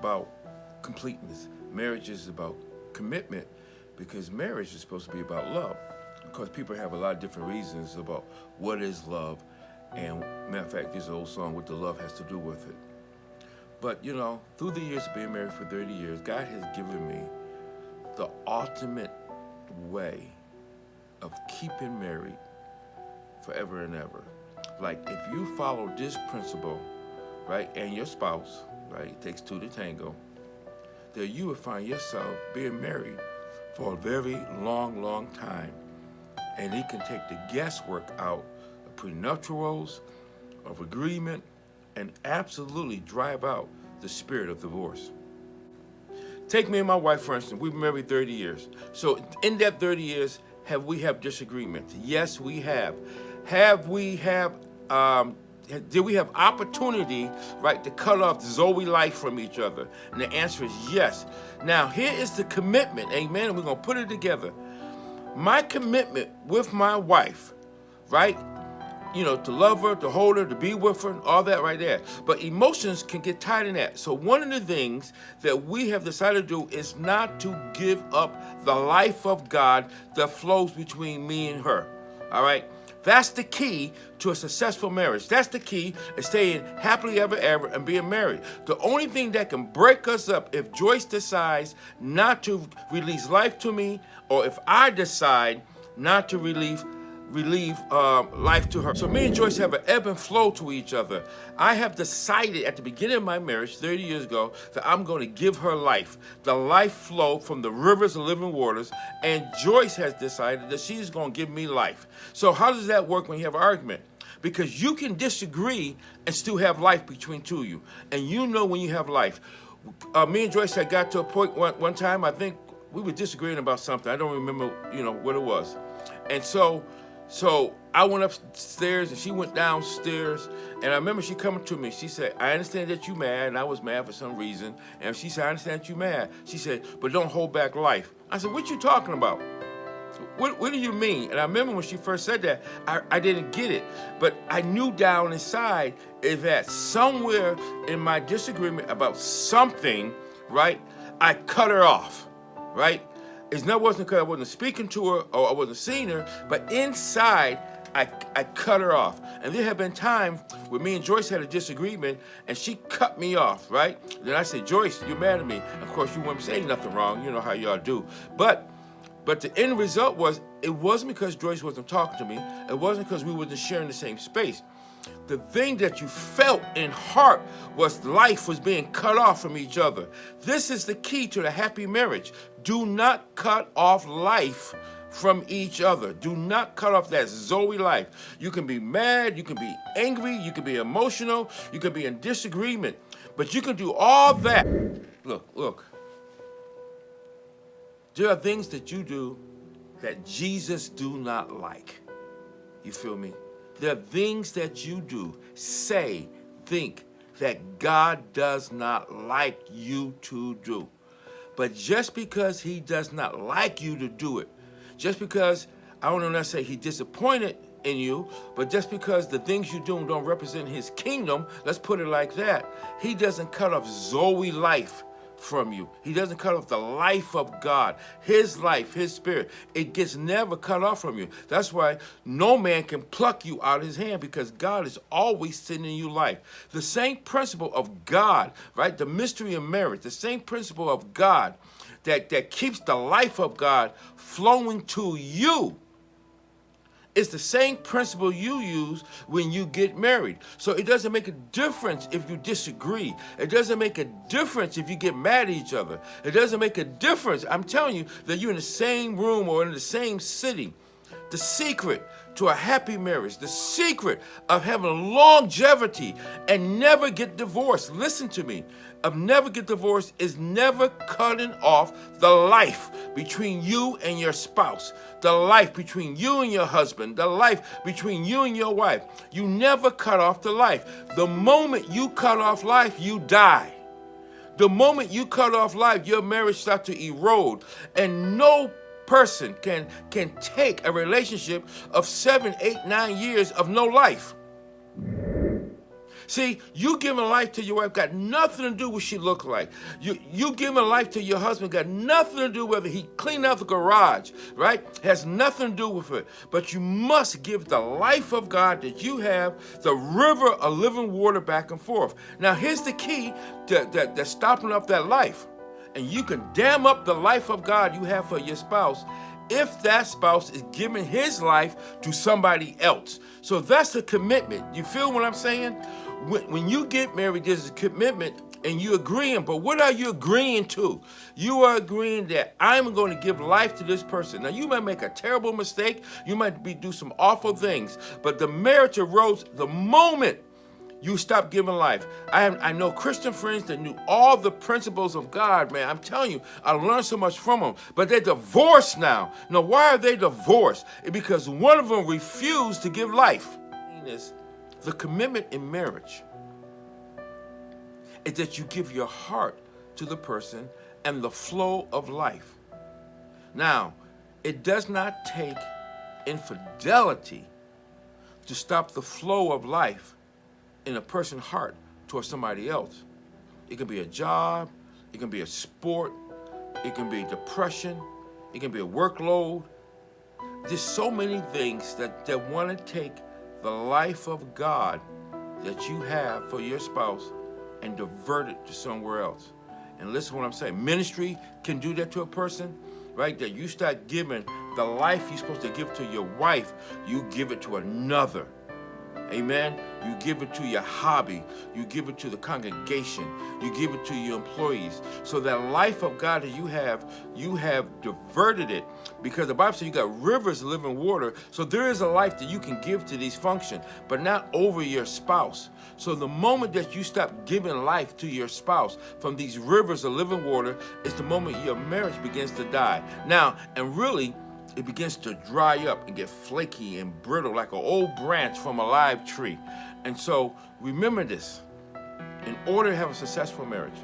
about completeness. Marriage is about commitment, because marriage is supposed to be about love. Because people have a lot of different reasons about what is love. And matter of fact, there's an old song, what the love has to do with it. But, you know, through the years of being married for 30 years, God has given me the ultimate way of keeping married forever and ever. Like, if you follow this principle, right, and your spouse, right, it takes two to tango, then you will find yourself being married for a very long, long time. And he can take the guesswork out of prenuptials, of agreement, and absolutely drive out the spirit of divorce. Take me and my wife, for instance. We've been married 30 years. So in that 30 years, have we have disagreements? Yes, we have. Did we have opportunity, right, to cut off Zoe life from each other? And the answer is yes. Now, here is the commitment, amen, and we're going to put it together. My commitment with my wife, right, you know, to love her, to hold her, to be with her, all that right there. But emotions can get tied in that. So one of the things that we have decided to do is not to give up the life of God that flows between me and her, all right? That's the key to a successful marriage. That's the key to staying happily ever and being married. The only thing that can break us up if Joyce decides not to release life to me, or if I decide not to relieve life to her. So me and Joyce have an ebb and flow to each other. I have decided at the beginning of my marriage 30 years ago that I'm going to give her life, the life flow from the rivers of living waters, and Joyce has decided that she's going to give me life. So how does that work when you have an argument? Because you can disagree and still have life between two of you, and you know when you have life. Me and Joyce had got to a point one time, I think we were disagreeing about something. I don't remember, what it was. And so I went upstairs and she went downstairs, and I remember she coming to me. She said, I understand that you're mad, and I was mad for some reason. And she said, I understand that you're mad. She said, but don't hold back life. I said, what you talking about? What do you mean? And I remember when she first said that, I didn't get it. But I knew down inside is that somewhere in my disagreement about something, right, I cut her off, right? It wasn't because I wasn't speaking to her or I wasn't seeing her, but inside, I cut her off. And there have been times where me and Joyce had a disagreement, and she cut me off, right? Then I said, Joyce, you're mad at me. Of course, you weren't saying nothing wrong. You know how y'all do. But the end result was, it wasn't because Joyce wasn't talking to me. It wasn't because we wasn't sharing the same space. The thing that you felt in heart was life was being cut off from each other. This is the key to the happy marriage. Do not cut off life from each other. Do not cut off that Zoe life. You can be mad, you can be angry, you can be emotional, you can be in disagreement, but you can do all that. Look. There are things that you do that Jesus do not like. You feel me? There are things that you do, say, think that God does not like you to do. But just because he does not like you to do it, just because, I don't know necessarily he's disappointed in you, but just because the things you do don't represent his kingdom, let's put it like that, he doesn't cut off Zoe life from you. He doesn't cut off the life of God, his life, his spirit. It gets never cut off from you. That's why no man can pluck you out of his hand, because God is always sending you life. The same principle of God, right? The mystery of marriage, the same principle of God that keeps the life of God flowing to you. It's the same principle you use when you get married. So it doesn't make a difference if you disagree. It doesn't make a difference if you get mad at each other. It doesn't make a difference. I'm telling you that you're in the same room or in the same city. The secret to a happy marriage, the secret of having longevity and never get divorced, listen to me, of never get divorced is never cutting off the life between you and your spouse, the life between you and your husband, the life between you and your wife. You never cut off the life. The moment you cut off life, you die. The moment you cut off life, your marriage starts to erode, and no person can take a relationship of 7, 8, 9 years of no life. See, you giving life to your wife got nothing to do with what she look like. You giving life to your husband got nothing to do with whether he cleaned out the garage, right? Has nothing to do with it. But you must give the life of God that you have, the river of living water, back and forth. Now, here's the key that's stopping up that life. And you can dam up the life of God you have for your spouse if that spouse is giving his life to somebody else. So that's a commitment. You feel what I'm saying? When you get married, there's a commitment and you're agreeing. But what are you agreeing to? You are agreeing that I'm going to give life to this person. Now, you might make a terrible mistake. You might do some awful things. But the marriage arose the moment you stop giving life. I know Christian friends that knew all the principles of God, man. I'm telling you, I learned so much from them. But they're divorced now. Now, why are they divorced? It's because one of them refused to give life. The commitment in marriage is that you give your heart to the person and the flow of life. Now, it does not take infidelity to stop the flow of life in a person's heart towards somebody else. It can be a job, it can be a sport, it can be depression, it can be a workload. There's so many things that want to take the life of God that you have for your spouse and divert it to somewhere else. And listen to what I'm saying. Ministry can do that to a person, right? That you start giving the life you're supposed to give to your wife, you give it to another. Amen. You give it to your hobby. You give it to the congregation. You give it to your employees. So that life of God that you have diverted it, because the Bible says you got rivers of living water. So there is a life that you can give to these functions, but not over your spouse. So the moment that you stop giving life to your spouse from these rivers of living water is the moment your marriage begins to die. Now, and really, it begins to dry up and get flaky and brittle like an old branch from a live tree. And so remember this. In order to have a successful marriage,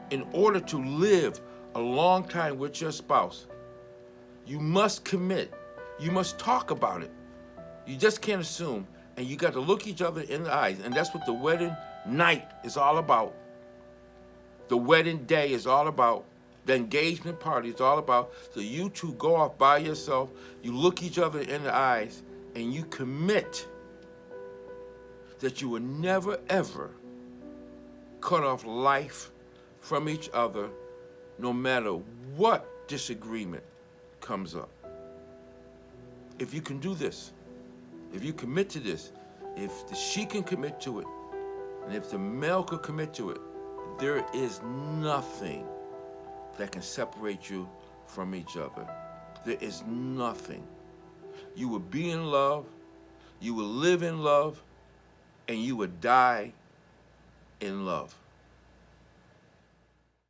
in order to live a long time with your spouse, you must commit. You must talk about it. You just can't assume. And you got to look each other in the eyes. And that's what the wedding night is all about. The wedding day is all about. The engagement party is all about. So you two go off by yourself, you look each other in the eyes, and you commit that you will never, ever cut off life from each other, no matter what disagreement comes up. If you can do this, if you commit to this, if she can commit to it, and if the male could commit to it, there is nothing that can separate you from each other. There is nothing. You will be in love, you will live in love, and you will die in love.